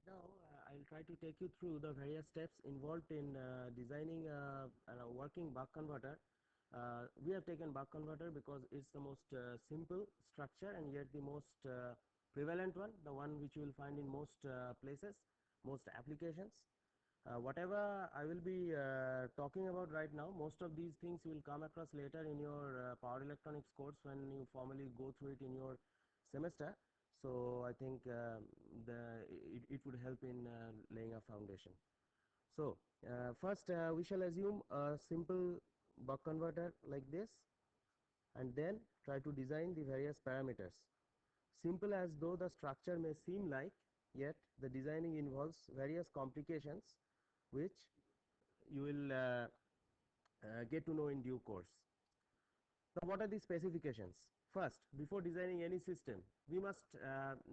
Now, I'll try to take you through the various steps involved in designing a working buck converter. We have taken buck converter because it's the most simple structure and yet the most prevalent one, the one which you will find in most places, most applications. Whatever I will be talking about right now, most of these things you will come across later in your power electronics course when you formally go through it in your semester. So I think it would help in laying a foundation. So first we shall assume a simple buck converter like this, and then try to design the various parameters. Simple as though the structure may seem like, yet the designing involves various complications which you will get to know in due course. Now, what are the specifications? First, before designing any system, we must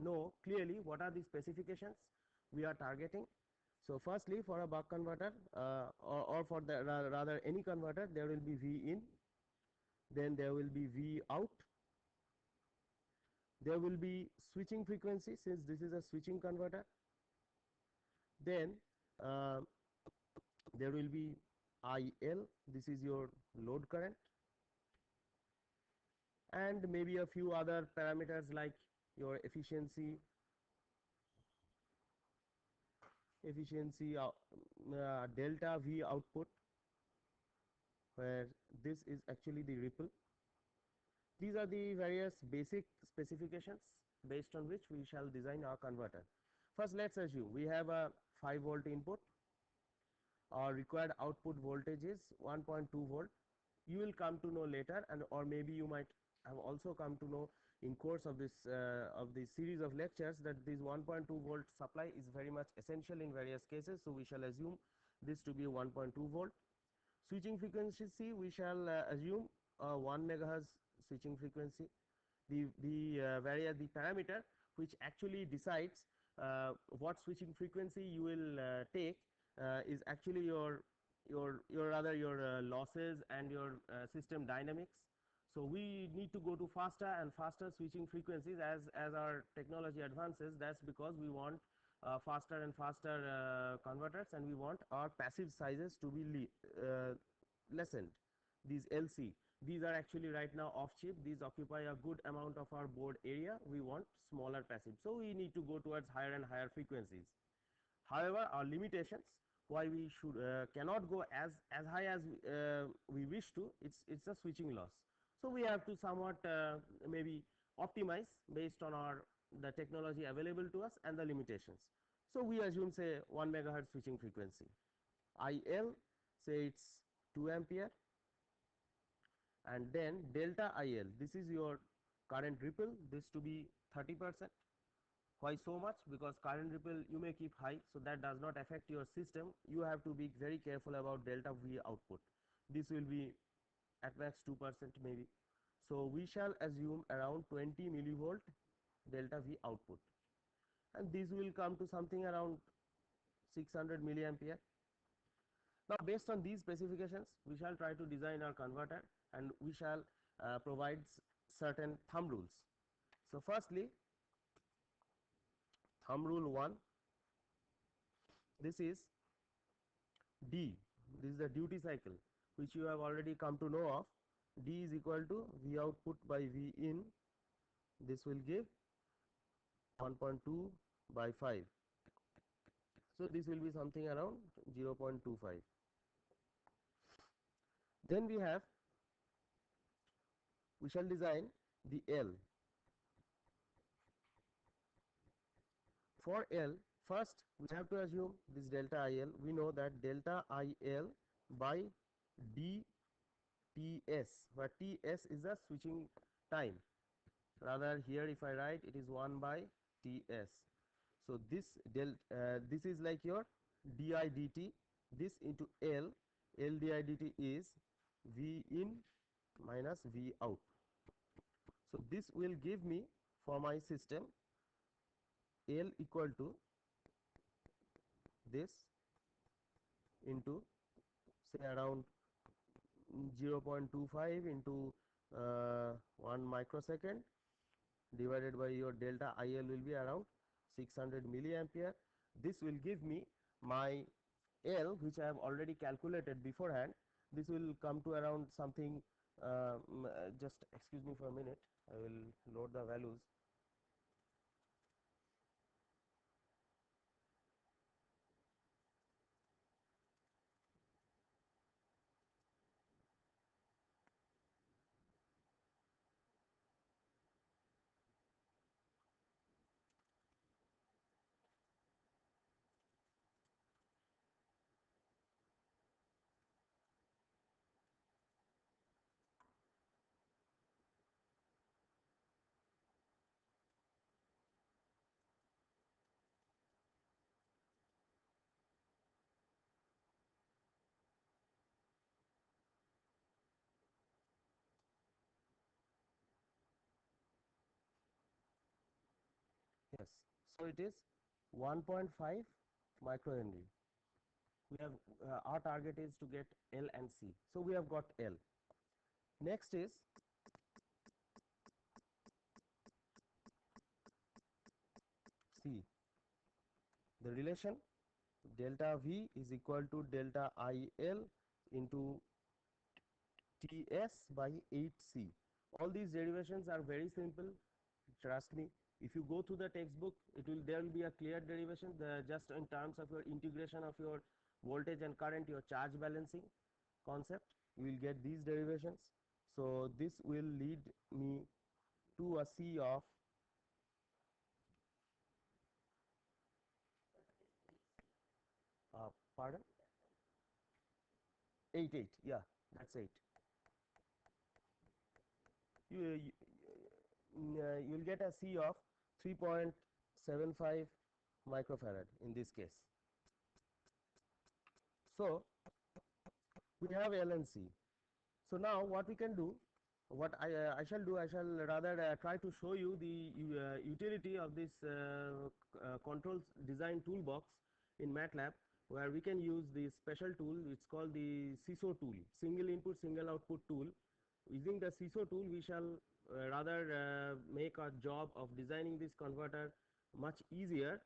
know clearly what are the specifications we are targeting. So, firstly, for a buck converter or for the rather any converter, there will be V in, then there will be V out, there will be switching frequency since this is a switching converter, then there will be IL, this is your load current, and maybe a few other parameters like your efficiency delta V output, where this is actually the ripple. These are the various basic specifications based on which we shall design our converter. First, let's assume we have a 5-volt input. Our required output voltage is 1.2 volt. You will come to know later, and or maybe you might have also come to know in course of this series of lectures that this 1.2 volt supply is very much essential in various cases. So we shall assume this to be 1.2 volt. Switching frequency, we shall assume 1 megahertz switching frequency. The parameter which actually decides what switching frequency you will take is actually your losses and your system dynamics. So we need to go to faster and faster switching frequencies as our technology advances. That's because we want faster and faster converters, and we want our passive sizes to be lessened. These LC, these are actually right now off chip, these occupy a good amount of our board area. We want smaller passive, so we need to go towards higher and higher frequencies. However, our limitations why we should cannot go as high as we wish to, it's a switching loss. So we have to somewhat maybe optimize based on our the technology available to us and the limitations. So we assume say 1 megahertz switching frequency. IL, say it's 2 ampere, and then delta IL, this is your current ripple, this to be 30%. Why so much? Because current ripple you may keep high, so that does not affect your system. You have to be very careful about delta V output. This will be at max 2% maybe. So we shall assume around 20 millivolt delta V output, and this will come to something around 600 milliampere. Now, based on these specifications, we shall try to design our converter, and we shall provide certain thumb rules. So firstly, thumb rule 1, this is D, this is the duty cycle which you have already come to know of. D is equal to V output by V in, this will give 1.2 by 5. So this will be something around 0.25. Then we shall design the L. For L, first we have to assume this delta IL. We know that delta IL by dTs, where Ts is the switching time. Rather, here if I write, it is 1 by Ts. So this this is like your di dt. This into L di dt is V in minus V out. So this will give me for my system L equal to this into say around 0.25 into 1 microsecond divided by your delta IL will be around 600 milliampere, This will give me my L, which I have already calculated beforehand. This will come to around something, just excuse me for a minute, I will load the values. Yes, so it is 1.5 microhenry. We have our target is to get L and C. So we have got L. Next is C. The relation delta V is equal to delta IL into TS by 8C. All these derivations are very simple. Trust me. If you go through the textbook, there will be a clear derivation. Just in terms of your integration of your voltage and current, your charge balancing concept, you will get these derivations. So this will lead me to a C of pardon, 8. Yeah, that's 8. You'll get a C of 3.75 microfarad in this case. So we have L and C. So now what we can do, what I shall do, I shall rather try to show you the utility of this control design toolbox in MATLAB, where we can use the special tool. It's called the SISO tool, single input single output tool. Using the SISO tool, we shall rather make our job of designing this converter much easier.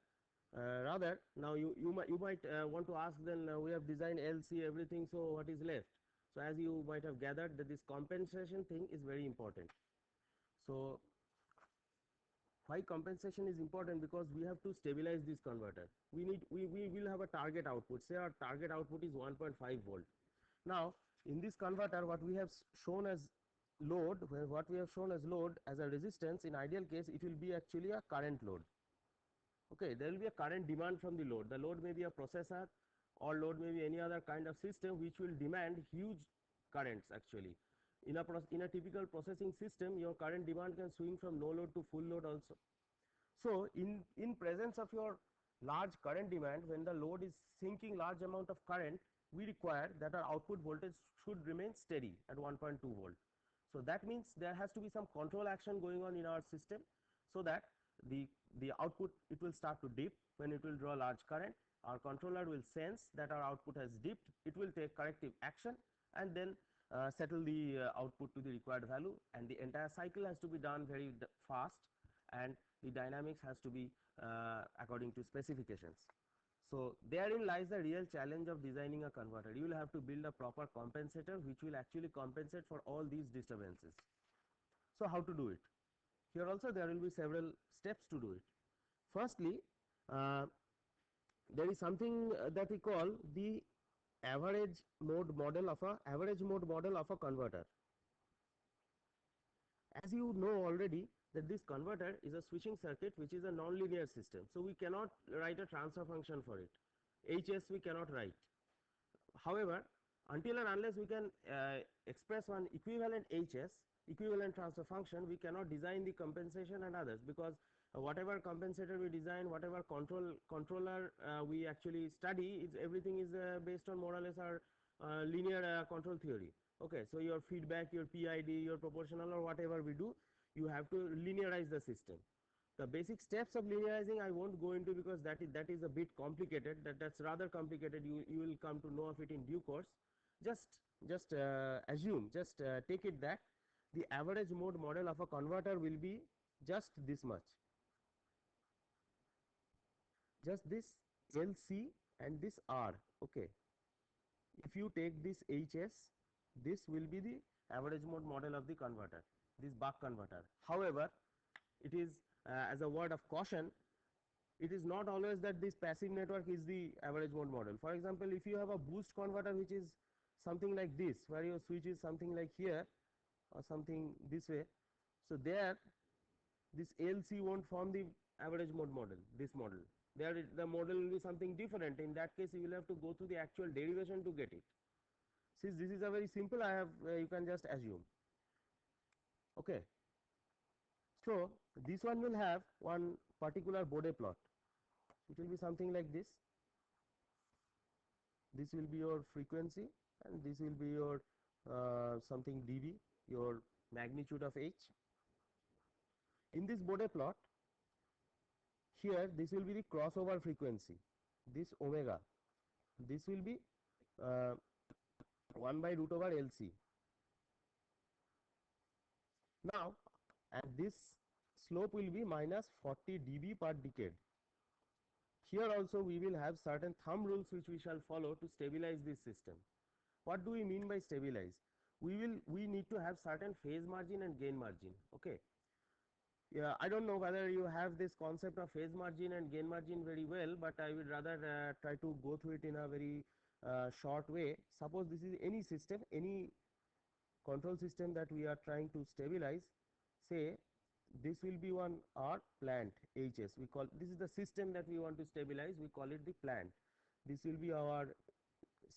Rather, now you might want to ask, then we have designed LC everything, so what is left? So as you might have gathered, that this compensation thing is very important. So why compensation is important? Because we have to stabilize this converter. We will have a target output. Say our target output is 1.5 volt. Now in this converter, what we have shown as load, what we have shown as load as a resistance, in ideal case it will be actually a current load. Okay, there will be a current demand from the load. The load may be a processor, or load may be any other kind of system which will demand huge currents actually. In a typical processing system, your current demand can swing from no load to full load also. So in presence of your large current demand, when the load is sinking large amount of current, we require that our output voltage should remain steady at 1.2 volt. So that means there has to be some control action going on in our system, so that the output, it will start to dip when it will draw large current. Our controller will sense that our output has dipped, it will take corrective action and then settle the output to the required value, and the entire cycle has to be done very fast, and the dynamics has to be according to specifications. So therein lies the real challenge of designing a converter. You will have to build a proper compensator which will actually compensate for all these disturbances. So how to do it? Here also there will be several steps to do it. Firstly, there is something that we call the average mode model of a converter. As you know already, that this converter is a switching circuit which is a non-linear system. So we cannot write a transfer function for it. HS we cannot write. However, until and unless we can express one equivalent HS, equivalent transfer function, we cannot design the compensation and others, because whatever compensator we design, whatever controller we actually study, everything is based on more or less our linear control theory. Okay, so your feedback, your PID, your proportional, or whatever we do, you have to linearize the system. The basic steps of linearizing I won't go into, because that is a bit complicated. That's rather complicated. You will come to know of it in due course. Just assume, just take it that the average mode model of a converter will be just this much, just this LC and this R. Okay, if you take this HS, this will be the average mode model of the converter, this buck converter. However, it is as a word of caution, it is not always that this passive network is the average mode model. For example, if you have a boost converter which is something like this, where your switch is something like here or something this way, so there this LC won't form the average mode model, this model. There the model will be something different. In that case, you will have to go through the actual derivation to get it. Since this is a very simple, I have you can just assume. Okay. So this one will have one particular Bode plot. It will be something like this. This will be your frequency, and this will be your something dB, your magnitude of H. In this Bode plot, here this will be the crossover frequency, this omega. This will be 1 by root over LC. Now, and this slope will be minus 40 dB per decade. Here also we will have certain thumb rules which we shall follow to stabilize this system. What do we mean by stabilize? We need to have certain phase margin and gain margin. Okay. Yeah, I don't know whether you have this concept of phase margin and gain margin very well, but I would rather try to go through it in a very short way. Suppose this is any system, any control system that we are trying to stabilize. Say this will be one our plant HS. We call this is the system that we want to stabilize. We call it the plant. This will be our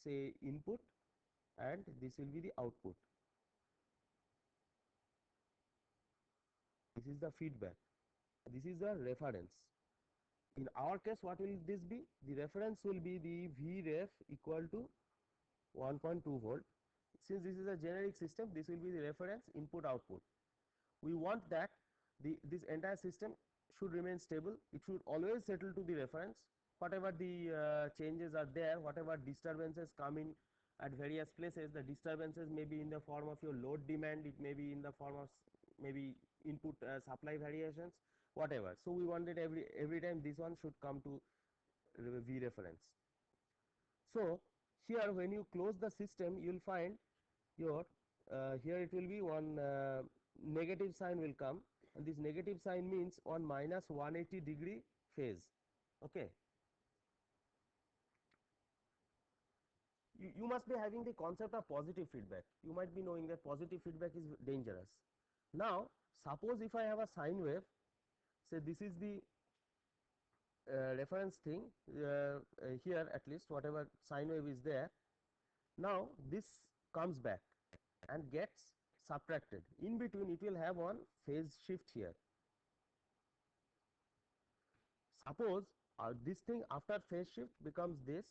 say input, and this will be the output. This is the feedback. This is the reference. In our case, what will this be? The reference will be the Vref equal to 1.2 volt. Since this is a generic system, this will be the reference input output. We want that this entire system should remain stable. It should always settle to the reference. Whatever the changes are there, whatever disturbances come in at various places, the disturbances may be in the form of your load demand, it may be in the form of maybe input supply variations, whatever. So we wanted every time this one should come to V reference. So here when you close the system, you will find your here it will be one negative sign will come, and this negative sign means on minus 180 degree phase. Okay. You must be having the concept of positive feedback. You might be knowing that positive feedback is dangerous. Now suppose if I have a sine wave, say this is the reference thing here, at least whatever sine wave is there. Now this comes back and gets subtracted. In between it will have one phase shift here. Suppose this thing after phase shift becomes this,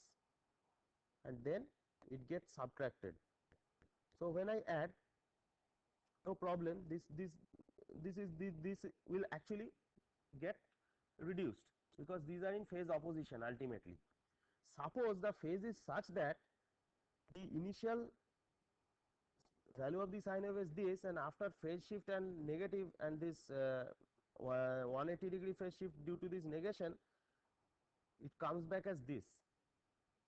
and then it gets subtracted. So when I add, no problem, this will actually get reduced, because these are in phase opposition ultimately. Suppose the phase is such that the initial value of the sine wave is this, and after phase shift and negative and this 180 degree phase shift due to this negation, it comes back as this.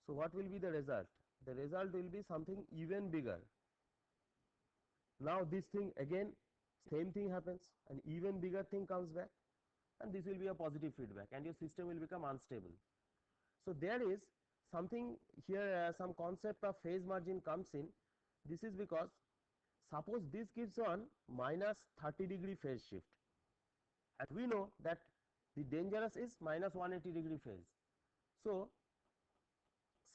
So what will be the result? The result will be something even bigger. Now this thing again, same thing happens, an even bigger thing comes back, and this will be a positive feedback, and your system will become unstable. So there is something here, some concept of phase margin comes in. This is because suppose this gives on minus 30 degree phase shift, and we know that the dangerous is minus 180 degree phase. So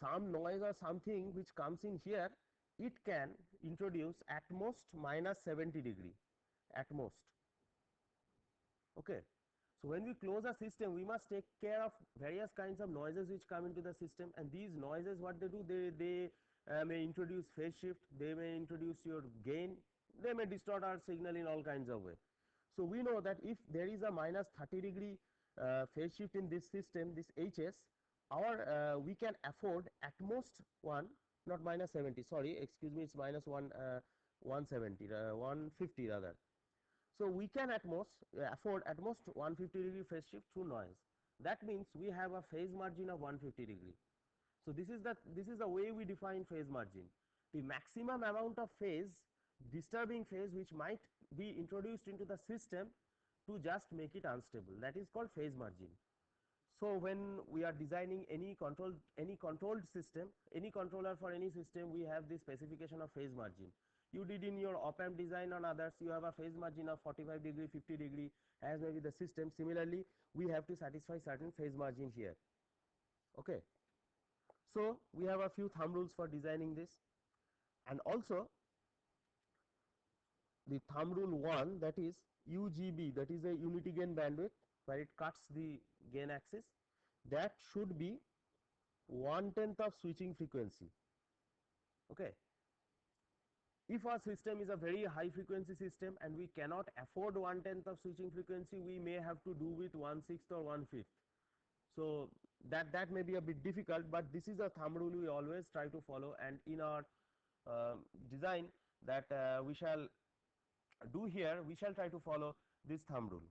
some noise or something which comes in here, it can introduce at most minus 70 degree, at most. Okay. So when we close a system, we must take care of various kinds of noises which come into the system, and these noises, what they do, they may introduce phase shift, they may introduce your gain, they may distort our signal in all kinds of way. So we know that if there is a minus 30 degree phase shift in this system, this HS, our we can afford at most one, not minus 70, sorry, excuse me, it's minus 170, 150 rather. So we can at most afford at most 150 degree phase shift through noise. That means we have a phase margin of 150 degree. So this is the way we define phase margin. The maximum amount of phase, disturbing phase, which might be introduced into the system to just make it unstable, that is called phase margin. So when we are designing any controlled system, any controller for any system, we have this specification of phase margin. You did in your op-amp design on others, you have a phase margin of 45 degree, 50 degree, as maybe the system. Similarly, we have to satisfy certain phase margin here. Okay. So we have a few thumb rules for designing this, and also the thumb rule 1, that is UGB, that is a unity gain bandwidth, where it cuts the gain axis, that should be 1/10 of switching frequency. Okay. If our system is a very high frequency system and we cannot afford 1/10 of switching frequency, we may have to do with 1/6 or 1/5. So that may be a bit difficult, but this is a thumb rule we always try to follow, and in our design that we shall do here, we shall try to follow this thumb rule,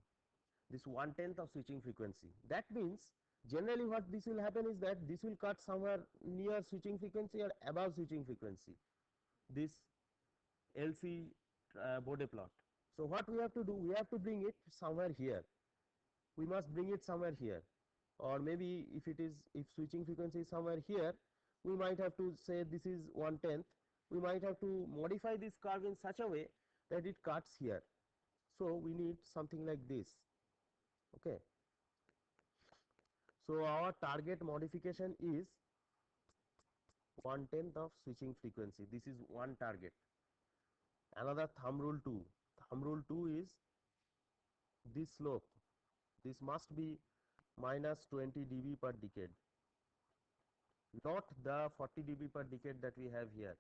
this 1/10 of switching frequency. That means generally what this will happen is that this will cut somewhere near switching frequency or above switching frequency, this LC Bode plot. So what we have to do, we have to bring it somewhere here. We must bring it somewhere here, or maybe if switching frequency is somewhere here, we might have to say this is 1/10. We might have to modify this curve in such a way that it cuts here. So we need something like this. Okay. So our target modification is 1/10 of switching frequency. This is one target. Another thumb rule 2. Thumb rule 2 is this slope. This must be minus 20 dB per decade, not the 40 dB per decade that we have here.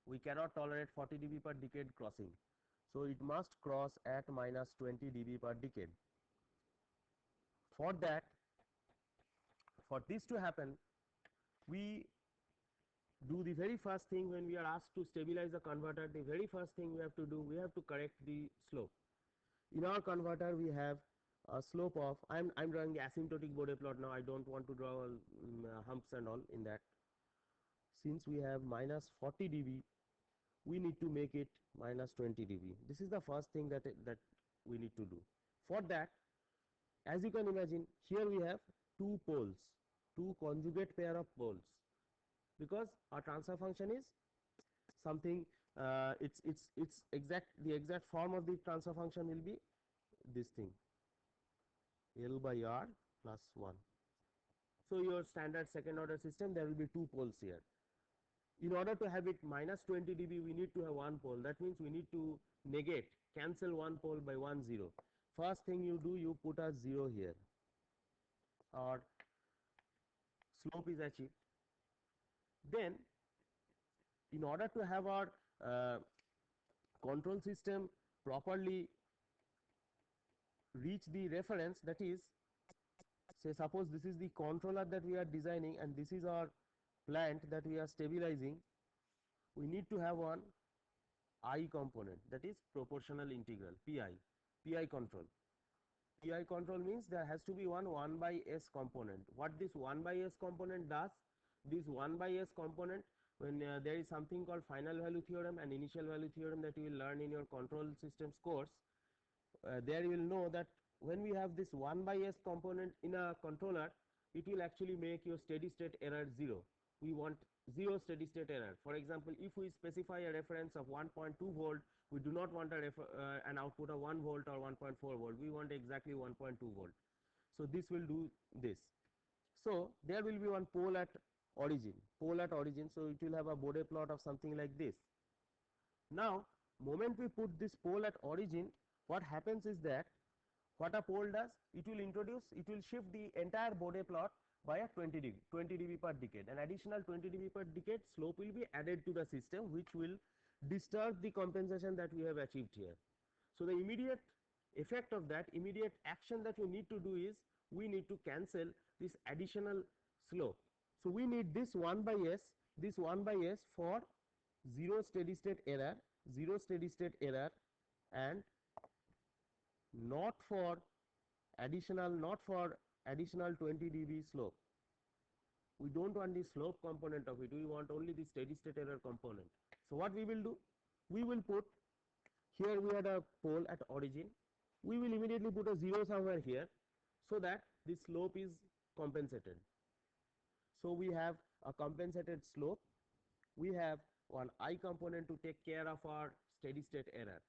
We cannot tolerate 40 dB per decade crossing. So it must cross at minus 20 dB per decade. For that, for this to happen, we do the very first thing when we are asked to stabilize the converter. The very first thing we have to do, we have to correct the slope. In our converter, we have a slope of, I'm drawing the asymptotic Bode plot now. I don't want to draw humps and all in that. Since we have minus 40 dB, we need to make it minus 20 dB. This is the first thing that we need to do. For that, as you can imagine, here we have two poles, two conjugate pair of poles, because our transfer function is something, it's exact, the exact form of the transfer function will be this thing, L by R plus 1. So your standard second order system, there will be two poles here. In order to have it minus 20 dB, we need to have one pole. That means we need to negate, cancel one pole by 1 0. First thing you do, you put a 0 here. Our slope is achieved. Then, in order to have our control system properly reach the reference, that is, say suppose this is the controller that we are designing and this is our plant that we are stabilizing, we need to have one I component, that is proportional integral, PI control. PI control means there has to be one 1 by S component. What this 1 by S component does, this 1 by S component, when there is something called final value theorem and initial value theorem that you will learn in your control systems course, there you will know that when we have this 1 by S component in a controller, it will actually make your steady state error 0. We want 0 steady state error. For example, if we specify a reference of 1.2 volt, we do not want an output of 1 volt or 1.4 volt. We want exactly 1.2 volt. So this will do this. So there will be one pole at origin. So it will have a Bode plot of something like this. Now, moment we put this pole at origin, what happens is that what a pole does, it will shift the entire Bode plot by a 20 dB per decade. An additional 20 dB per decade slope will be added to the system, which will disturb the compensation that we have achieved here. So the immediate effect of that, immediate action that we need to do is, we need to cancel this additional slope. So we need this 1 by S for 0 steady state error, and not for additional, not for additional 20 dB slope. We don't want the slope component of it, we want only the steady state error component. So what we will do, we will put, here we had a pole at origin, we will immediately put a 0 somewhere here so that the slope is compensated. So we have a compensated slope, we have one I component to take care of our steady state error.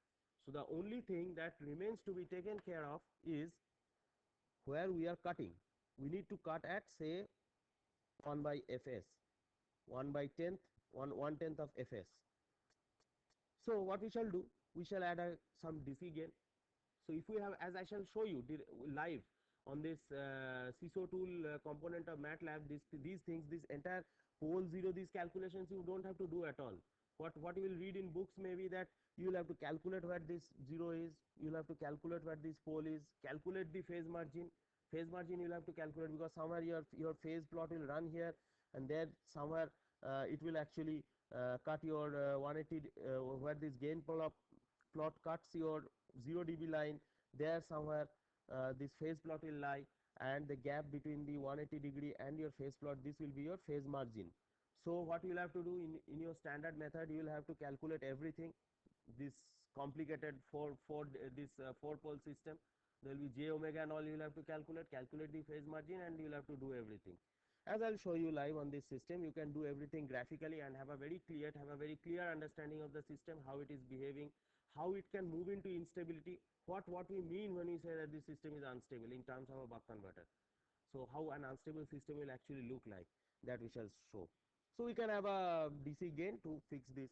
So the only thing that remains to be taken care of is where we are cutting. We need to cut at say 1 by Fs, 1 by 10th, 1/10th of Fs. So what we shall do, we shall add some DC gain. So if we have, as I shall show you live on this CISO tool component of MATLAB, these things, this entire pole 0, these calculations you don't have to do at all. What you will read in books may be that you will have to calculate where this 0 is, you will have to calculate where this pole is, calculate the phase margin. Phase margin you will have to calculate because somewhere your phase plot will run here, and there somewhere it will actually cut your 180 where this gain plot cuts your 0 dB line, there somewhere this phase plot will lie, and the gap between the 180° and your phase plot, this will be your phase margin. So what you will have to do in your standard method, you will have to calculate everything, this complicated four pole system. There will be j omega and all, you will have to calculate the phase margin, and you will have to do everything. As I will show you live on this system, you can do everything graphically and have a very clear understanding of the system, how it is behaving, how it can move into instability, what we mean when we say that this system is unstable in terms of a buck converter. So how an unstable system will actually look like, that we shall show. So we can have a DC gain to fix this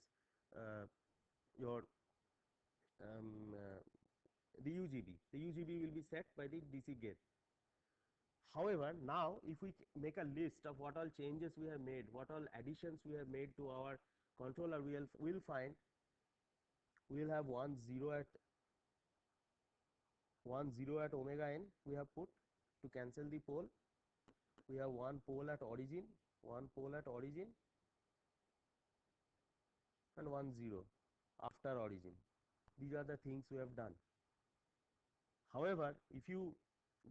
your the UGB. The UGB will be set by the DC gain. However, now if we make a list of what all changes we have made, what all additions we have made to our controller, we'll find we will have 1 0 at omega n we have put to cancel the pole. We have one pole at origin, and 1 0 after origin. These are the things we have done. However, if you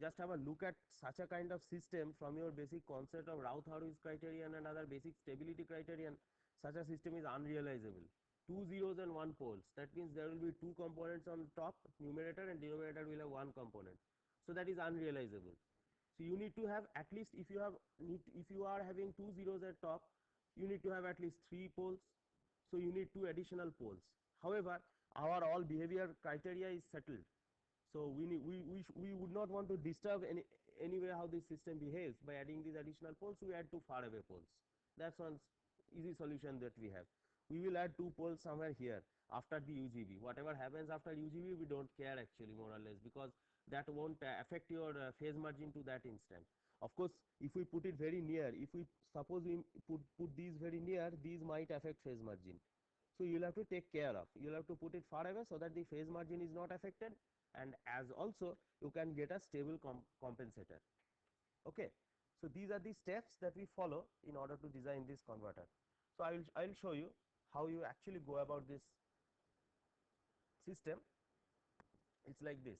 just have a look at such a kind of system from your basic concept of Routh-Hurwitz criterion and other basic stability criterion, such a system is unrealizable. 2 zeros and 1 poles, that means there will be 2 components on top, numerator, and denominator will have 1 component. So that is unrealizable. So you need to have at least, if you are having 2 zeros at top, you need to have at least 3 poles. So you need 2 additional poles. However, our all behavior criteria is settled. So we would not want to disturb anyway how this system behaves by adding these additional poles. We add 2 far away poles. That's one easy solution that we have. We will add 2 poles somewhere here after the UGB. Whatever happens after UGB, we don't care actually, more or less, because that won't affect your phase margin to that instant. Of course, if we put it very near, if we suppose we put these very near, these might affect phase margin. So you will have to take care of. You will have to put it far away so that the phase margin is not affected, and as also you can get a stable compensator. Okay. So these are the steps that we follow in order to design this converter. So I will show you how you actually go about this system. It's like this.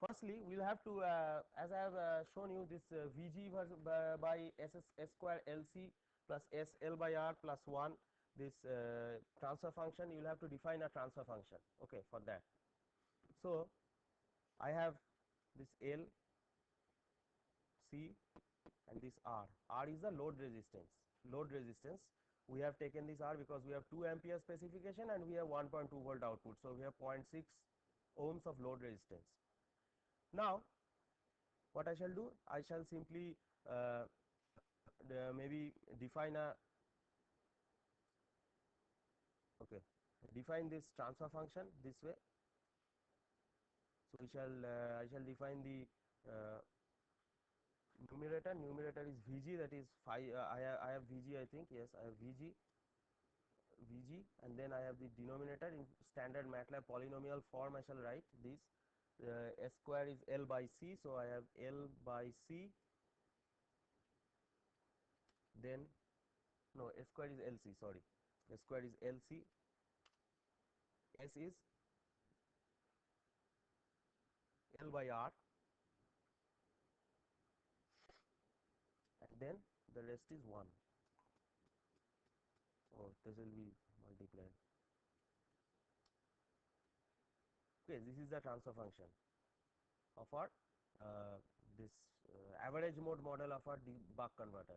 Firstly, we'll have to, as I have shown you, this Vg by S square Lc plus SL by R plus 1, this transfer function. You'll have to define a transfer function, okay, for that. So I have this L, C, and this R. R is the load resistance. We have taken this R because we have 2 ampere specification and we have 1.2 volt output. So we have 0.6 ohms of load resistance. Now what I shall do, I shall simply maybe define this transfer function this way. So I shall define the numerator is Vg, that is 5. I have Vg, I think, yes, I have Vg, and then I have the denominator in standard MATLAB polynomial form. I shall write this S square is L by C, so I have L by C, then no, S square is LC, sorry, S square is LC, S is L by R, then the rest is 1. Oh, this will be multiplied. Okay, this is the transfer function of our this average mode model of our buck converter.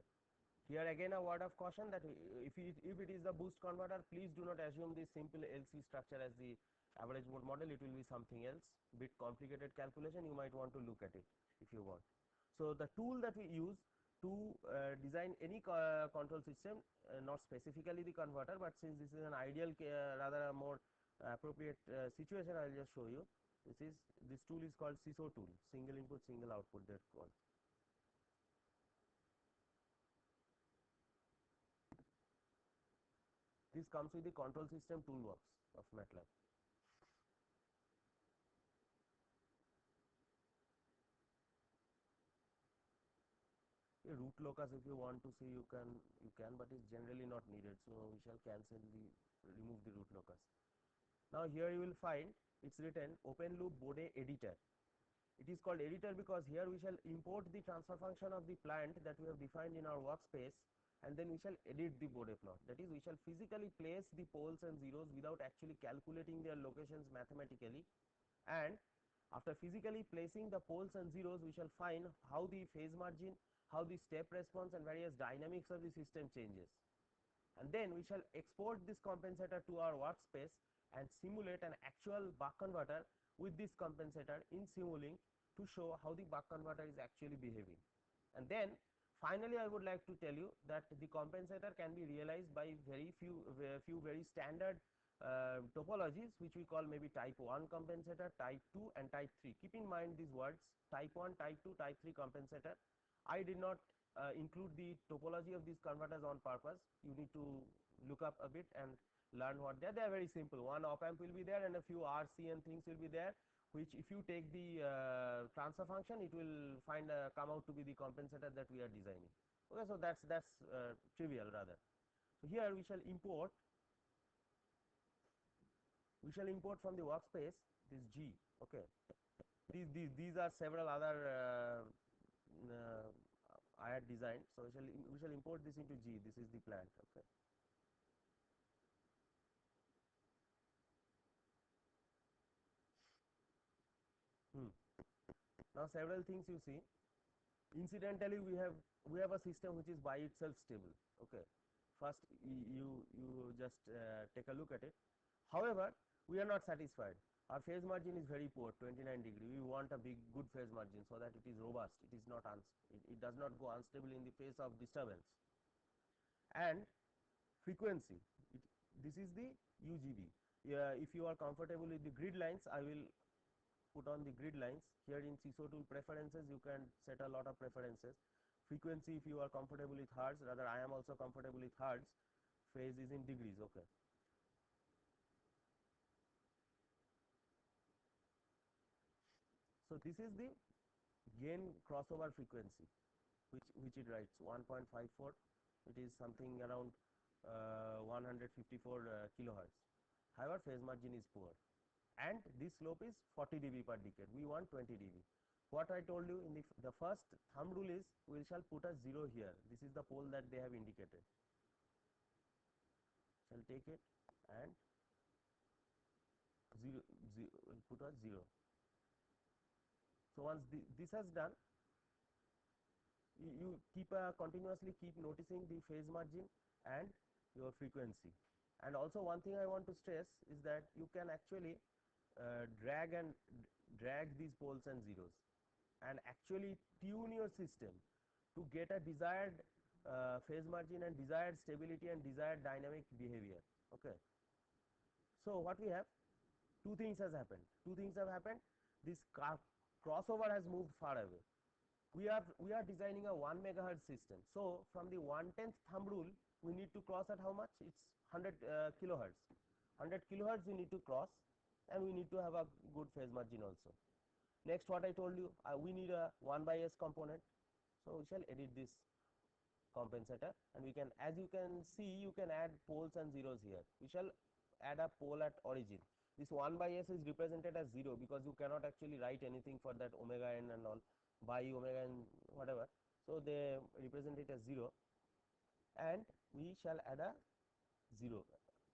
Here again a word of caution that if it is the boost converter, please do not assume this simple LC structure as the average mode model. It will be something else, bit complicated calculation. You might want to look at it if you want. So the tool that we use to design any control system, not specifically the converter, but since this is an ideal rather a more appropriate situation, I will just show you. This tool is called SISO tool, single input single output, that's called. This comes with the control system toolbox of MATLAB. A root locus, if you want to see, you can, but it's generally not needed. So we shall remove the root locus. Now here you will find it's written open loop Bode editor. It is called editor because here we shall import the transfer function of the plant that we have defined in our workspace, and then we shall edit the Bode plot. That is, we shall physically place the poles and zeros without actually calculating their locations mathematically, and after physically placing the poles and zeros, we shall find how the phase margin, how the step response and various dynamics of the system changes. And then we shall export this compensator to our workspace and simulate an actual buck converter with this compensator in Simulink to show how the buck converter is actually behaving. And then finally I would like to tell you that the compensator can be realized by few very standard topologies, which we call maybe type 1 compensator, type 2 and type 3. Keep in mind these words: type 1, type 2, type 3 compensator. I did not include the topology of these converters on purpose. You need to look up a bit and learn what they are. They are very simple. One op amp will be there and a few RC and things will be there, which if you take the transfer function, it will come out to be the compensator that we are designing. Okay, so that's trivial rather. So here we shall import from the workspace this G. Okay, these are several other I had designed. So we shall import this into G. This is the plant. Okay. Now several things you see. Incidentally, we have a system which is by itself stable. Okay. First you just take a look at it. However, we are not satisfied. Our phase margin is very poor, 29 degree. We want a good phase margin so that it is robust. It is not it does not go unstable in the face of disturbance. And frequency. This is the UGB. If you are comfortable with the grid lines, I will put on the grid lines. Here in SISO tool preferences, you can set a lot of preferences. Frequency, if you are comfortable with hertz, rather I am also comfortable with hertz. Phase is in degrees. Okay. So this is the gain crossover frequency, which it writes 1.54. It is something around 154 kilohertz. However, phase margin is poor, and this slope is 40 dB per decade. We want 20 dB. What I told you in the first thumb rule is we shall put a 0 here. This is the pole that they have indicated. Shall take it and 0, put a 0. So once this has done, you continuously keep noticing the phase margin and your frequency. And also one thing I want to stress is that you can actually drag these poles and zeros and actually tune your system to get a desired phase margin and desired stability and desired dynamic behavior. Okay. So what we have, two things have happened. This crossover has moved far away. We are designing a 1 megahertz system. So from the 1/10th thumb rule, we need to cross at how much? It's 100 kilohertz. 100 kilohertz we need to cross, and we need to have a good phase margin also. Next, what I told you, we need a 1/s component. So we shall edit this compensator, and we can, as you can see, you can add poles and zeros here. We shall add a pole at origin. This 1/s is represented as 0 because you cannot actually write anything for that omega n and all, by omega n whatever. so they represent it as 0, and we shall add a 0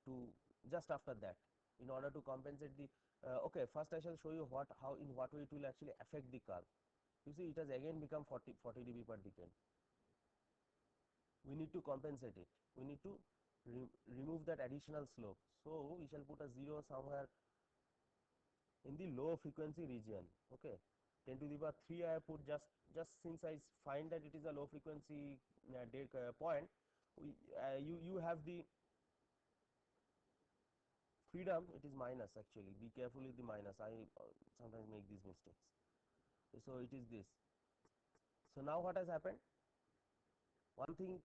to just after that in order to compensate the okay, first I shall show you how in what way it will actually affect the curve. You see, it has again become 40 dB per decade. We need to compensate it. We need to remove that additional slope. So we shall put a 0 somewhere in the low frequency region. Okay, 10 to the power 3 I have put just since I find that it is a low frequency point. You have the freedom. It is minus, actually. Be careful with the minus. I sometimes make these mistakes. So it is this. So now what has happened? One thing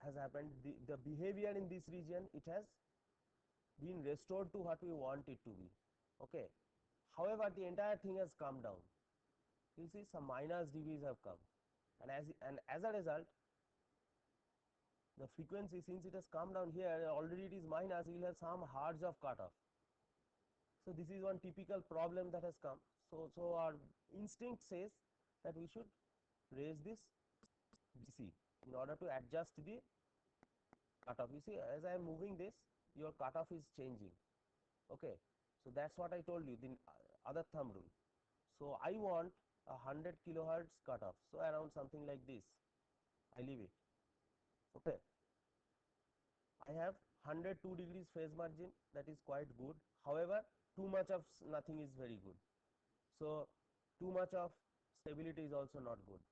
has happened. The behavior in this region, it has been restored to what we want it to be. Okay. However, the entire thing has come down. You see, some minus dBs have come, and as a result, the frequency, since it has come down here, already it is minus, we will have some hertz of cutoff. So this is one typical problem that has come. So our instinct says that we should raise this BC in order to adjust the cutoff. You see, as I am moving this, your cutoff is changing. Okay, so that's what I told you, the other thumb rule. So I want a 100 kilohertz cutoff, so around something like this I leave it. Okay, I have 102 degrees phase margin, that is quite good. However, too much of nothing is very good. So too much of stability is also not good.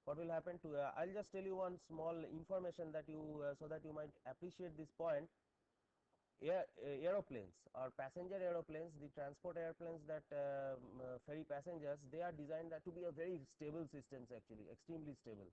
What will happen to I'll just tell you one small information that you so that you might appreciate this point. Aeroplanes or passenger aeroplanes, the transport airplanes that ferry passengers, they are designed to be a very stable systems, actually extremely stable,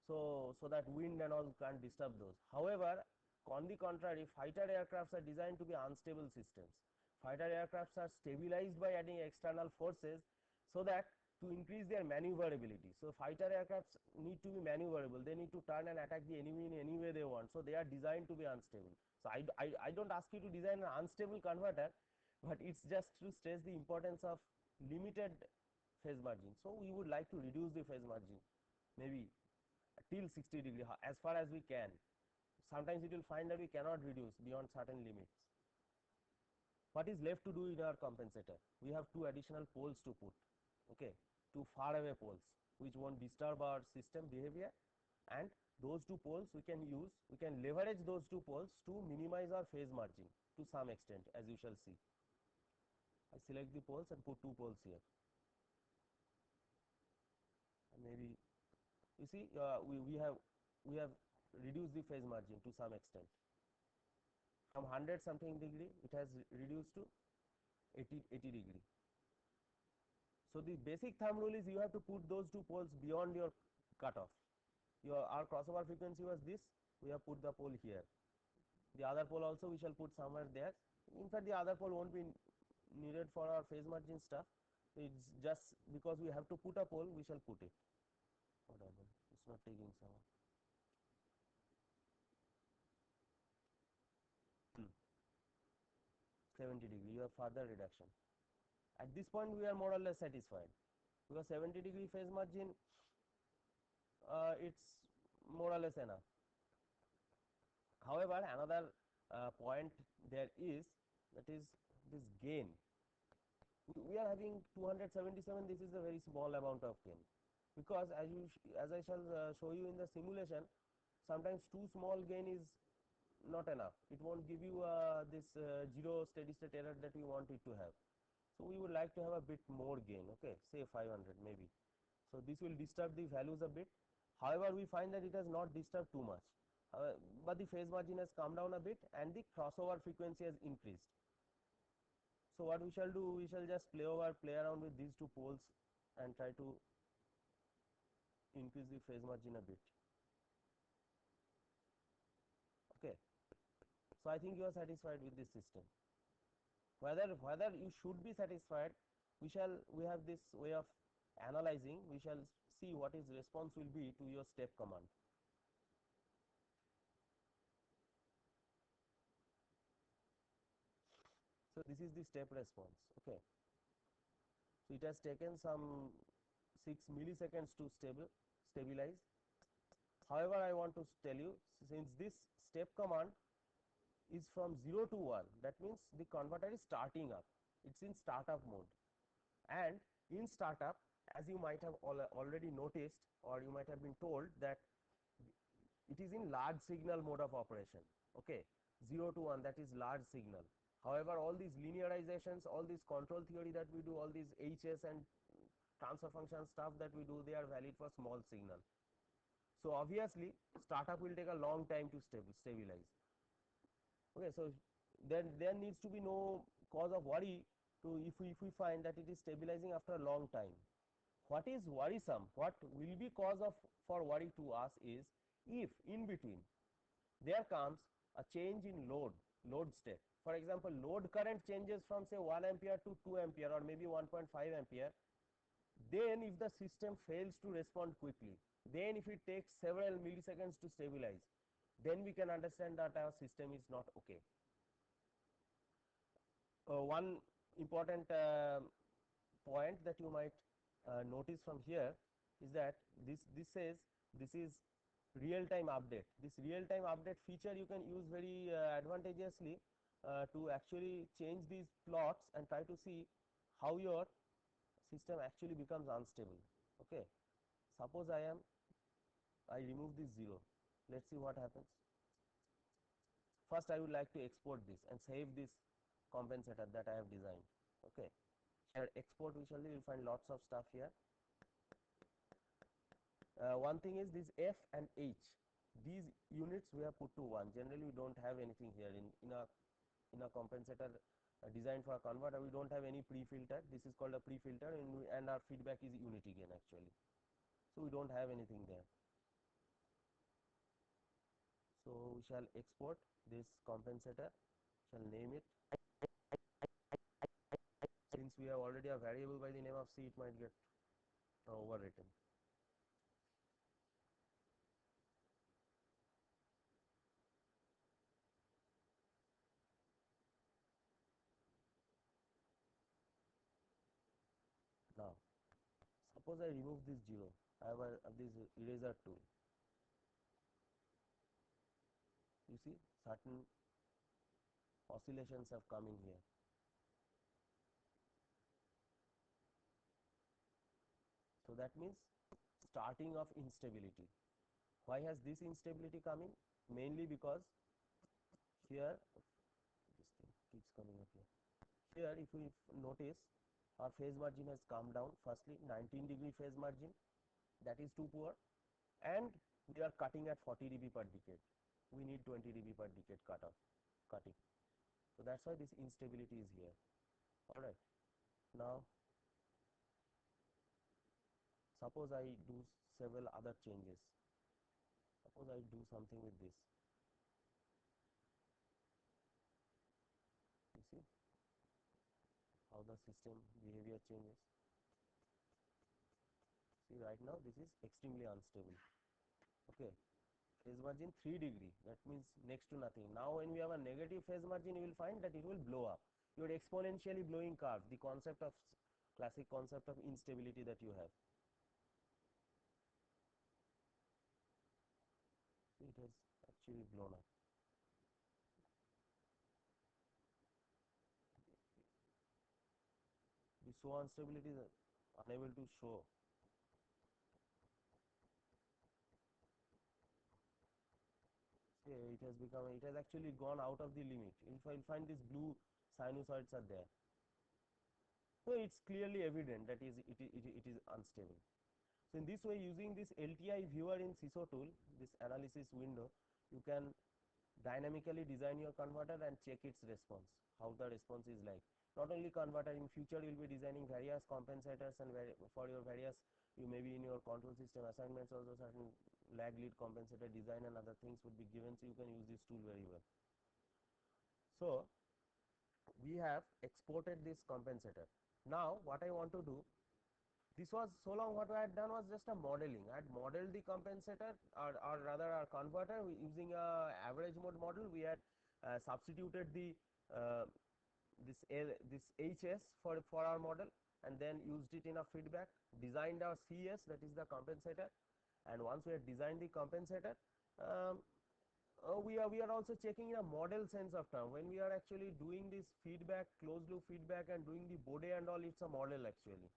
so that wind and all can't disturb those. However, on the contrary, fighter aircrafts are designed to be unstable systems. Fighter aircrafts are stabilized by adding external forces so that to increase their maneuverability. So fighter aircrafts need to be maneuverable. They need to turn and attack the enemy in any way they want. So they are designed to be unstable. So I don't ask you to design an unstable converter, but it's just to stress the importance of limited phase margin. So we would like to reduce the phase margin, maybe till 60 degree as far as we can. Sometimes it will find that we cannot reduce beyond certain limits. What is left to do in our compensator? We have two additional poles to put. Okay, two far away poles which won't disturb our system behavior, and those two poles we can leverage those two poles to minimize our phase margin to some extent, as you shall see. I select the poles and put two poles here, and maybe you see we have reduced the phase margin to some extent. From 100 something degree it has reduced to 80 degree. So the basic thumb rule is you have to put those two poles beyond your cutoff. Our crossover frequency was this, we have put the pole here. The other pole also we shall put somewhere there. In fact, the other pole won't be needed for our phase margin stuff. It's just because we have to put a pole, we shall put it. Whatever, it's not taking some. 70 degree, you have further reduction. At this point we are more or less satisfied, because 70 degree phase margin, it's more or less enough. However, another point there is, that is this gain. We are having 277, this is a very small amount of gain, because as I shall show you in the simulation, sometimes too small gain is not enough. It won't give you this zero steady state error that we want it to have. So we would like to have a bit more gain, okay, say 500 maybe. So this will disturb the values a bit. However, we find that it has not disturbed too much, but the phase margin has come down a bit and the crossover frequency has increased. So what we shall do, we shall just play around with these two poles and try to increase the phase margin a bit. Okay, so I think you are satisfied with this system. Whether you should be satisfied, we have this way of analyzing. We shall see what is response will be to your step command. So this is the step response. Okay, so it has taken some 6 milliseconds to stabilize. However, I want to tell you, since this step command is from 0 to 1, that means the converter is starting up, it's in startup mode. And in startup, as you might have already noticed, or you might have been told, that it is in large signal mode of operation. Okay, 0 to 1, that is large signal. However, all these linearizations, all this control theory that we do, all these HS and transfer function stuff that we do, they are valid for small signal. So obviously startup will take a long time to stabilize. Okay, so then there needs to be no cause of worry to if we find that it is stabilizing after a long time. What is worrisome, what will be cause of for worry to us is if in between there comes a change in load state. For example, load current changes from say 1 ampere to 2 ampere or maybe 1.5 ampere. Then if the system fails to respond quickly, then if it takes several milliseconds to stabilize, then we can understand that our system is not okay. One important point that you might notice from here is that this says this is real time update. This real time update feature you can use very advantageously to actually change these plots and try to see how your system actually becomes unstable. Okay, suppose I remove this 0, let's see what happens. First I would like to export this and save this compensator that I have designed. Okay, here export we will find lots of stuff here. One thing is this F and H, these units we have put to 1. Generally we don't have anything here in a compensator designed for a converter. We don't have any pre-filter. This is called a pre-filter, and our feedback is unity gain actually. So we don't have anything there. So we shall export this compensator, shall name it. Since we have already a variable by the name of C, it might get overwritten. Now suppose I remove this 0, I have this eraser tool. You see certain oscillations have come in here. So that means starting of instability. Why has this instability come in? Mainly because here this thing keeps coming up here. Here if we notice, our phase margin has come down. Firstly 19-degree phase margin, that is too poor, and we are cutting at 40 dB per decade. We need 20 dB per decade cutting. So that's why this instability is here. Alright, now suppose I do several other changes. Suppose I do something with this. You see how the system behavior changes. See, right now this is extremely unstable. Okay, phase margin 3 degree, that means next to nothing. Now when we have a negative phase margin, you will find that it will blow up. Your exponentially blowing curve, the concept of classic concept of instability that you have. It has actually blown up. The show instability is unable to show. It has actually gone out of the limit. If I find these blue sinusoids are there, so it's clearly evident that it is unstable. So in this way, using this LTI viewer in CISO tool, this analysis window, you can dynamically design your converter and check its response, how the response is like. Not only converter, in future you will be designing various compensators, and for your various, you may be in your control system assignments also certain lag lead compensator design and other things would be given, so you can use this tool very well. So we have exported this compensator. Now what I want to do, this was so long what I had done was just a modeling. I had modeled the compensator, or rather our converter using a average mode model. We had substituted the this HS for our model, and then used it in a feedback, designed our CS, that is the compensator, And once we have designed the compensator, um, we are also checking in a model sense of term. When we are actually doing this feedback, closed loop feedback, and doing the Bode and all, it's a model actually.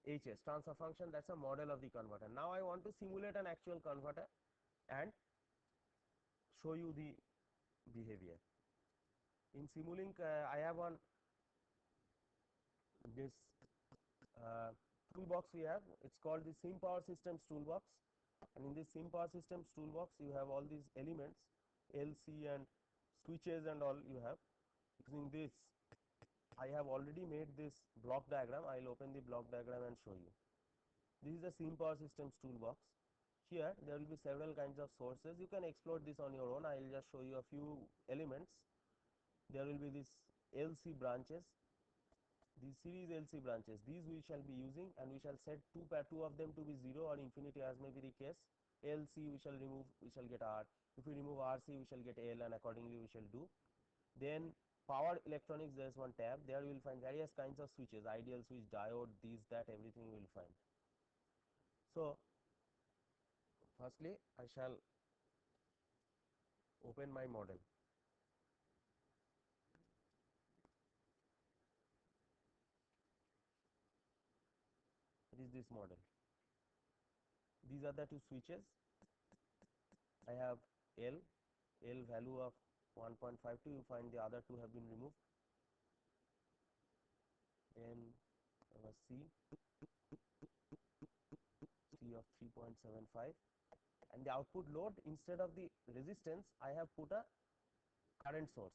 HS, transfer function, that's a model of the converter. Now I want to simulate an actual converter and show you the behavior. In Simulink, I have one this uh, toolbox we have. It's called the SimPower Systems toolbox, and in this SimPower Systems toolbox you have all these elements, LC and switches and all you have. Using this, I have already made this block diagram. I'll open the block diagram and show you. This is the SimPower Systems toolbox. Here there will be several kinds of sources. You can explore this on your own. I will just show you a few elements. There will be this LC branches, these series LC branches. These we shall be using, and we shall set two of them to be 0 or infinity as may be the case. LC we shall remove, we shall get R. If we remove RC, we shall get L, and accordingly we shall do. Then power electronics, there is one tab. There you will find various kinds of switches, ideal switch, diode, these, that, everything you will find. So firstly I shall open my model. It is this model. These are the two switches. I have L value of 1.52. You find the other two have been removed. Then C of 3.75, and the output load, instead of the resistance I have put a current source.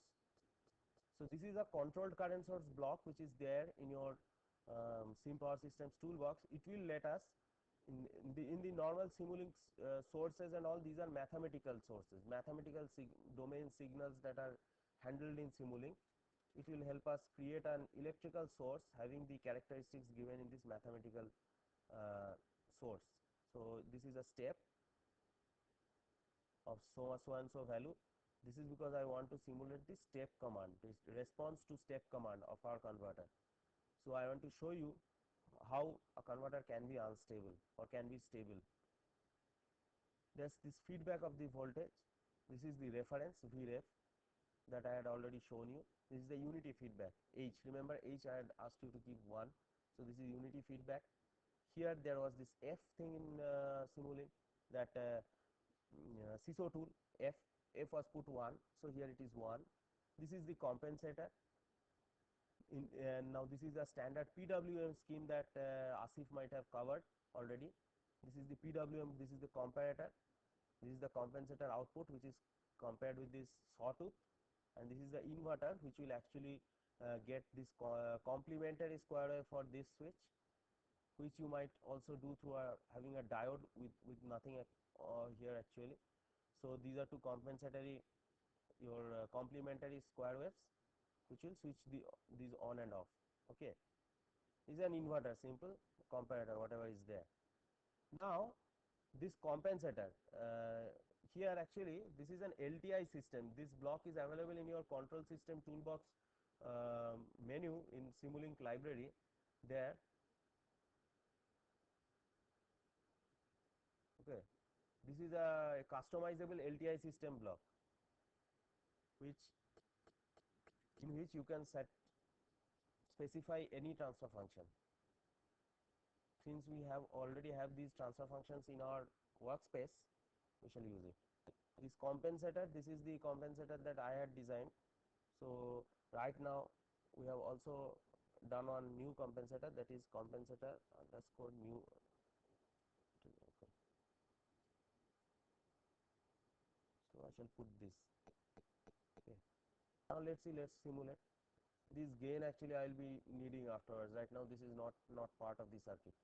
So this is a controlled current source block which is there in your SimPower Systems toolbox. It will let us in the normal Simulink sources and all, these are mathematical sources, mathematical domain signals that are handled in Simulink. It will help us create an electrical source having the characteristics given in this mathematical source. So this is a step of so and so value. This is because I want to simulate the step command, this response to step command of our converter. So I want to show you how a converter can be unstable or can be stable. There's this feedback of the voltage. This is the reference Vref that I had already shown you. This is the unity feedback H. Remember H, I had asked you to keep 1. So this is unity feedback. Here there was this F thing in Simulink, that CISO tool, F was put 1. So here it is 1. This is the compensator. Now this is a standard PWM scheme that Asif might have covered already. This is the PWM, this is the comparator, this is the compensator output which is compared with this sawtooth, and this is the inverter which will actually get this complementary square wave for this switch, which you might also do through having a diode with nothing here actually. So these are two compensatory, your complementary square waves which will switch these on and off. Okay, this is an inverter, simple comparator, whatever is there. Now this compensator, here actually this is an LTI system. This block is available in your control system toolbox menu in Simulink library. There, okay, this is a customizable LTI system block which in which you can specify any transfer function. Since we have already have these transfer functions in our workspace, we shall use it. This compensator, this is the compensator that I had designed. So right now we have also done one new compensator, that is compensator underscore new. So I shall put this. Okay. Now let's see, let's simulate. This gain actually I will be needing afterwards. Right now this is not part of the circuit.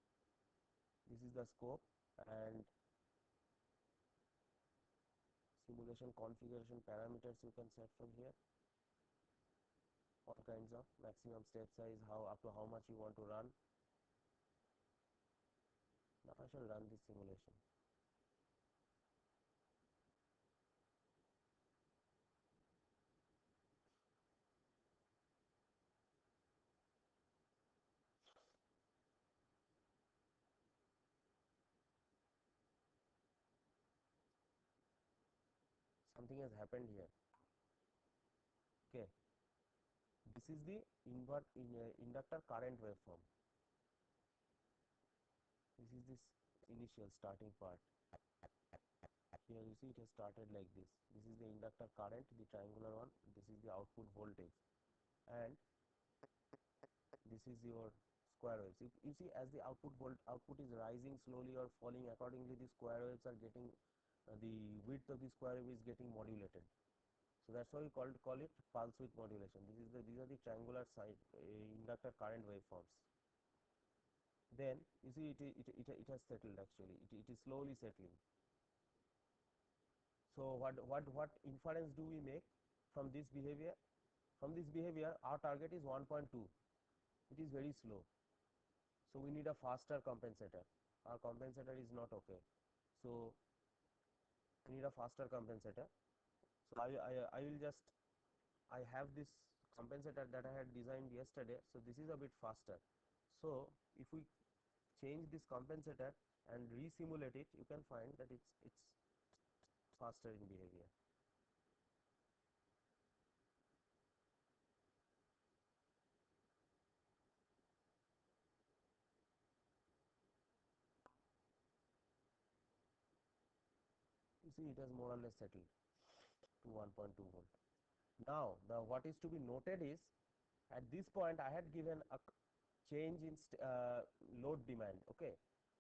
This is the scope, and simulation configuration parameters you can set from here. All kinds of maximum step size, how up to how much you want to run. Now I shall run this simulation. something has happened here. Okay, this is the inductor current waveform. This is this initial starting part. Here you see it has started like this. This is the inductor current, the triangular one. This is the output voltage, and this is your square waves. You see, as the output is rising slowly or falling accordingly, the square waves are getting the width of the square wave is getting modulated. So that's why we call it pulse width modulation. These are the triangular side inductor current waveforms. Then you see it has settled actually. It is slowly settling. So what inference do we make from this behavior? From this behavior, our target is 1.2. It is very slow. So we need a faster compensator. Our compensator is not okay. So we need a faster compensator. So I will just, I have this compensator that I had designed yesterday. So this is a bit faster. So if we change this compensator and re-simulate it, you can find that it's faster in behavior. You see it has more or less settled to 1.2 volt. Now what is to be noted is, at this point I had given a change in load demand. Okay,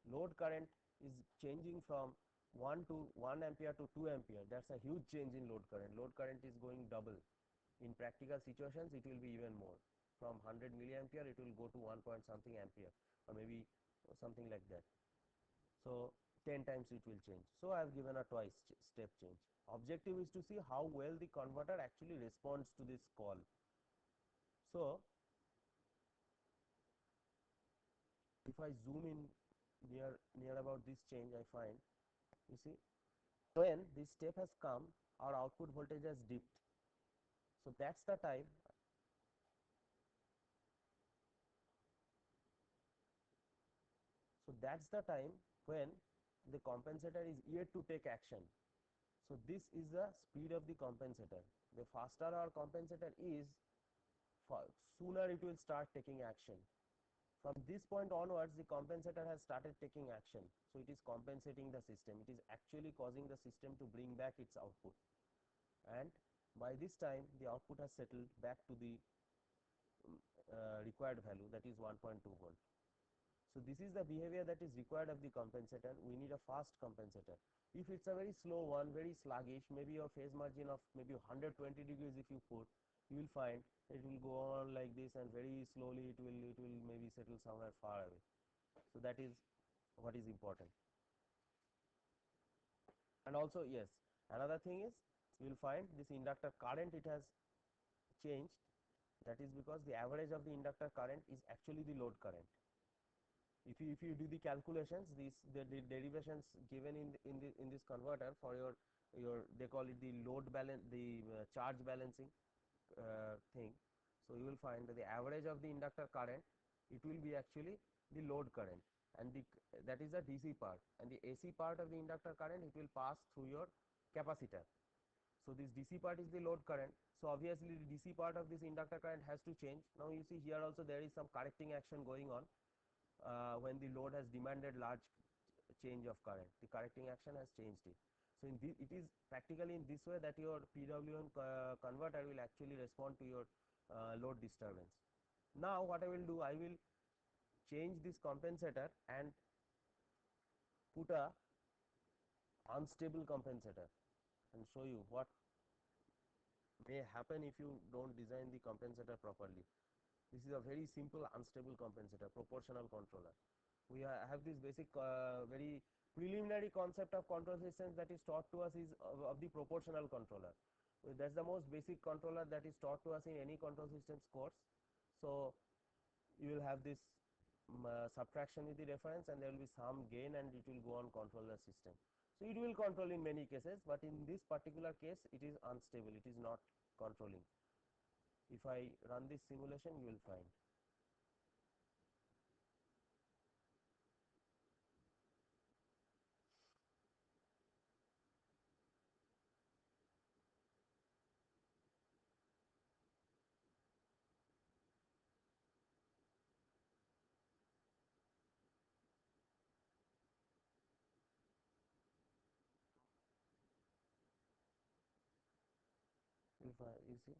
load current is changing from 1 ampere to 2 ampere. That's a huge change in load current. Load current is going double. In practical situations it will be even more. From 100 milliampere it will go to 1 point something ampere, or maybe something like that. So 10 times it will change. So I have given a twice step change. Objective is to see how well the converter actually responds to this call. So if I zoom in near about this change, I find, you see, when this step has come, our output voltage has dipped. So that's the time when the compensator is yet to take action. So this is the speed of the compensator. The faster our compensator is, sooner it will start taking action. From this point onwards, the compensator has started taking action. So it is compensating the system. It is actually causing the system to bring back its output. And by this time, the output has settled back to the required value, that is 1.2 volt. So this is the behavior that is required of the compensator. We need a fast compensator. If it's a very slow one, very sluggish, maybe your phase margin of maybe 120 degrees if you put, you will find it will go on like this, and very slowly it will maybe settle somewhere far away. So that is what is important. And also, yes, another thing is, you will find this inductor current, it has changed. That is because the average of the inductor current is actually the load current. If you do the calculations, the derivations given in this converter for your they call it the load balance, the charge balancing thing. So you will find that the average of the inductor current, it will be actually the load current, and that is the DC part, and the AC part of the inductor current, it will pass through your capacitor. So this DC part is the load current. So obviously the DC part of this inductor current has to change. Now you see here also there is some correcting action going on. When the load has demanded large change of current, the correcting action has changed it. So it is practically in this way that your PWM converter will actually respond to your load disturbance. Now what I will do, I will change this compensator and put a unstable compensator and show you what may happen if you don't design the compensator properly. This is a very simple unstable compensator, proportional controller. We have this basic very preliminary concept of control systems that is taught to us is of the proportional controller. That's the most basic controller that is taught to us in any control systems course. So you will have this subtraction with the reference, and there will be some gain, and it will go on control the system. So it will control in many cases, but in this particular case it is unstable, it is not controlling. If I run this simulation, you will find. you see,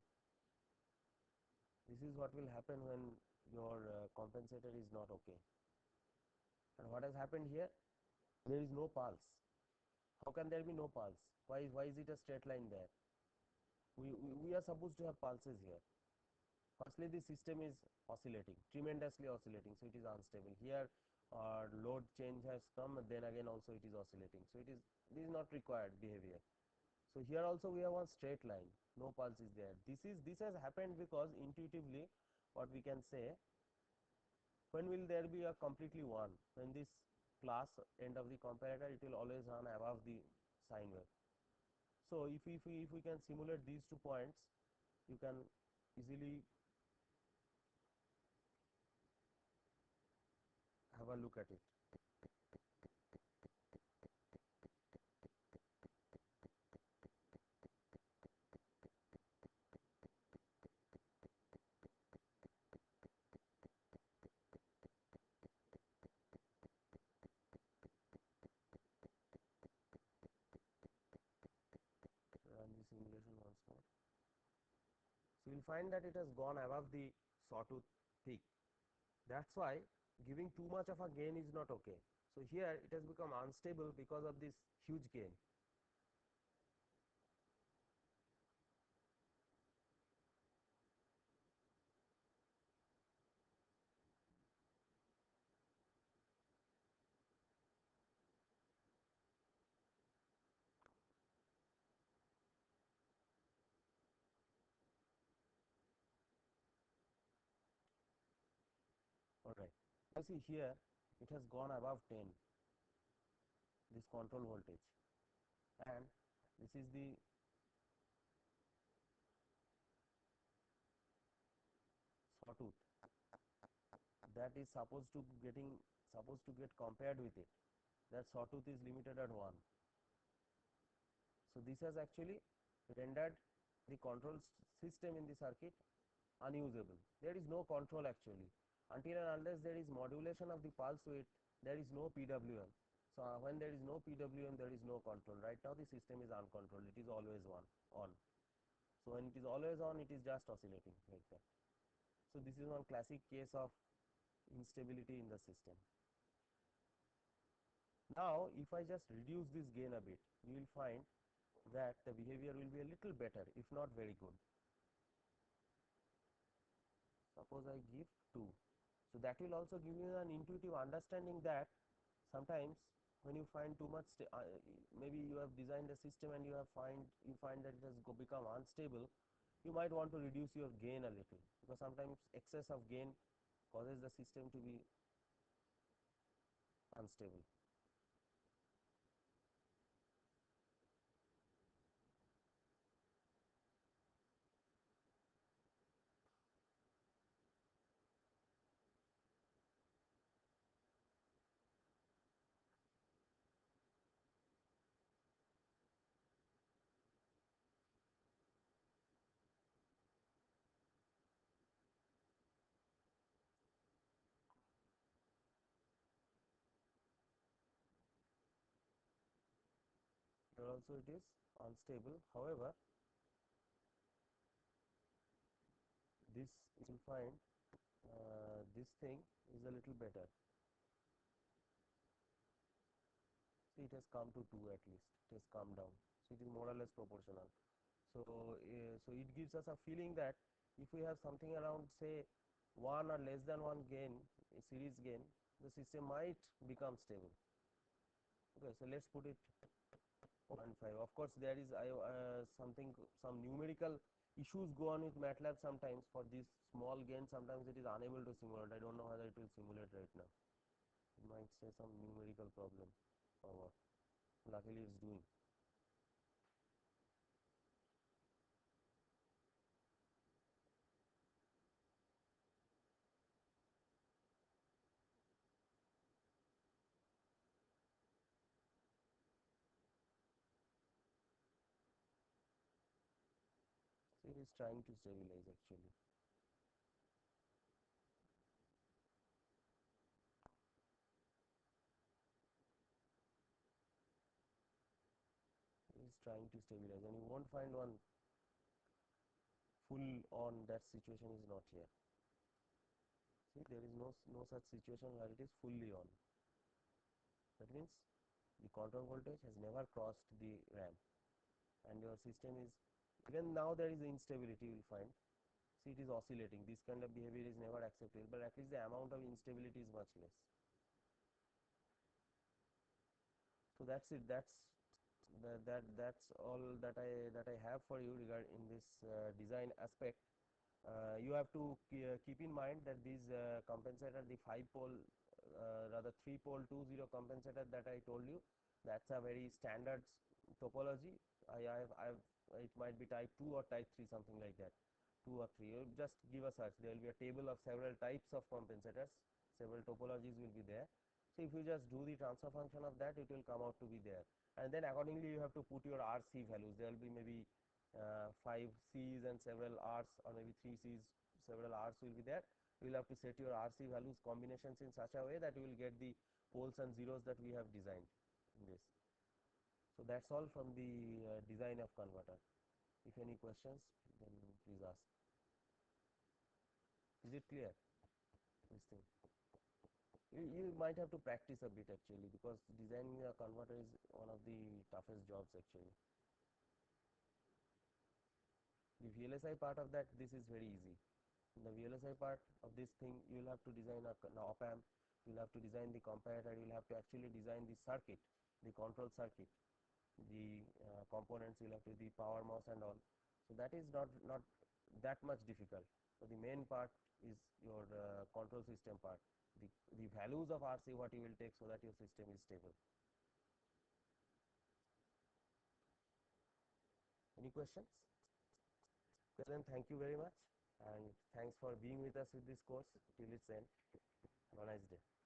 this is what will happen when your compensator is not okay. And what has happened here? There is no pulse. How can there be no pulse? Why is it a straight line there? We are supposed to have pulses here. Firstly, the system is oscillating, tremendously oscillating, so it is unstable. Here, load change has come, then again also it is oscillating. So this is not required behavior. So here also we have one straight line, no pulse is there. This has happened because intuitively, what we can say, when will there be a completely 1? When this plus end of the comparator, it will always run above the sine wave. So if we can simulate these 2 points, you can easily have a look at it. Run the simulation once more. So you will find that it has gone above the sawtooth peak. That's why giving too much of a gain is not okay. So here it has become unstable because of this huge gain. Alright. You see here it has gone above 10, this control voltage, and this is the sawtooth that is supposed to get compared with it. That sawtooth is limited at 1. So this has actually rendered the control system in the circuit unusable. There is no control actually. Until and unless there is modulation of the pulse width, there is no PWM. So when there is no PWM, there is no control. Right now the system is uncontrolled. It is always on. So when it is always on, it is just oscillating like that. So this is one classic case of instability in the system. Now if I just reduce this gain a bit, you will find that the behavior will be a little better, if not very good. Suppose I give 2. So that will also give you an intuitive understanding that sometimes when you find too much, maybe you have designed a system and you find that it has become unstable, you might want to reduce your gain a little, because sometimes excess of gain causes the system to be unstable. Here also it is unstable. However, this you will find this thing is a little better. See, it has come to 2 at least. It has come down. So it is more or less proportional. So so it gives us a feeling that if we have something around say 1 or less than 1 gain, a series gain, the system might become stable. Okay, so let's put it 0.5. Of course, there is some numerical issues go on with MATLAB sometimes for this small gain. Sometimes it is unable to simulate. I don't know whether it will simulate right now. It might say some numerical problem or what. Luckily, it's doing. So it is trying to stabilize actually. It is trying to stabilize, and you won't find one full on, that situation is not here. See, there is no such situation where it is fully on. That means the control voltage has never crossed the RAM, and your system is, even now there is instability, you will find. See, it is oscillating. This kind of behavior is never acceptable, but at least the amount of instability is much less. So that's it. That's all that I have for you regarding in this design aspect. You have to keep in mind that these compensator, the 5-pole, rather 3-pole 2-0 compensator that I told you, that's a very standard topology. It might be type 2 or type 3, something like that. 2 or 3. You just give a search. There will be a table of several types of compensators. Several topologies will be there. So if you just do the transfer function of that, it will come out to be there. And then accordingly you have to put your RC values. There will be maybe 5 C's and several R's, or maybe 3 C's, several R's will be there. You will have to set your RC values combinations in such a way that you will get the poles and zeros that we have designed in this. So that's all from the design of converter. If any questions, then please ask. Is it clear, this thing? You might have to practice a bit actually, because designing a converter is one of the toughest jobs actually. The VLSI part of that, this is very easy. In the VLSI part of this thing, you will have to design an op-amp, you will have to design the comparator, you will have to actually design the circuit, the control circuit, the components, you will have to, the power MOS and all. So that is not that much difficult. So the main part is your control system part, the values of RC, what you will take so that your system is stable. Any questions? Then thank you very much, and thanks for being with us with this course till its end. Have a nice day.